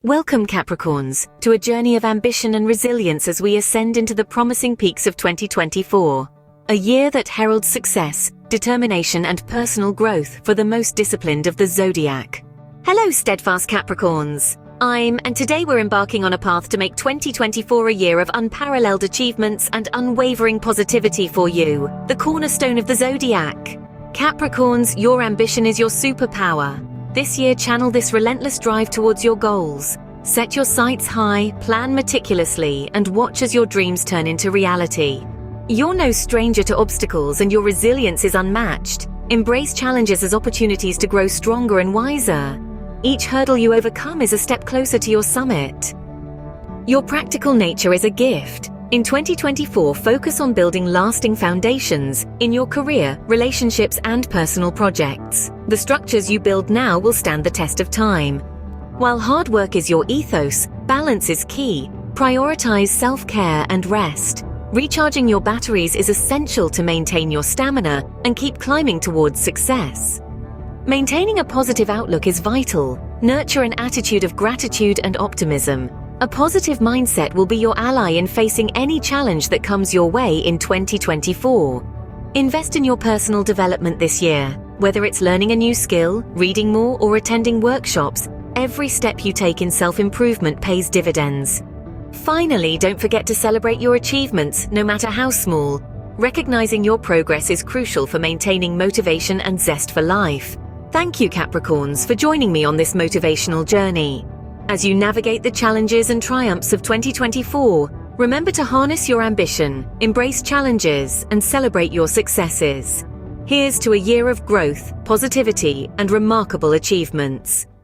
Welcome, Capricorns, to a journey of ambition and resilience as we ascend into the promising peaks of 2024. A year that heralds success, determination and personal growth for the most disciplined of the Zodiac. Hello, steadfast Capricorns. And today we're embarking on a path to make 2024 a year of unparalleled achievements and unwavering positivity for you, the cornerstone of the Zodiac. Capricorns, your ambition is your superpower. This year, channel this relentless drive towards your goals. Set your sights high, plan meticulously, and watch as your dreams turn into reality. You're no stranger to obstacles, and your resilience is unmatched. Embrace challenges as opportunities to grow stronger and wiser. Each hurdle you overcome is a step closer to your summit. Your practical nature is a gift. In 2024, focus on building lasting foundations in your career, relationships, and personal projects. The structures you build now will stand the test of time. While hard work is your ethos, balance is key. Prioritize self-care and rest. Recharging your batteries is essential to maintain your stamina and keep climbing towards success. Maintaining a positive outlook is vital. Nurture an attitude of gratitude and optimism. A positive mindset will be your ally in facing any challenge that comes your way in 2024. Invest in your personal development this year. Whether it's learning a new skill, reading more, or attending workshops, every step you take in self-improvement pays dividends. Finally, don't forget to celebrate your achievements, no matter how small. Recognizing your progress is crucial for maintaining motivation and zest for life. Thank you, Capricorns, for joining me on this motivational journey. As you navigate the challenges and triumphs of 2024, remember to harness your ambition, embrace challenges, and celebrate your successes. Here's to a year of growth, positivity, and remarkable achievements.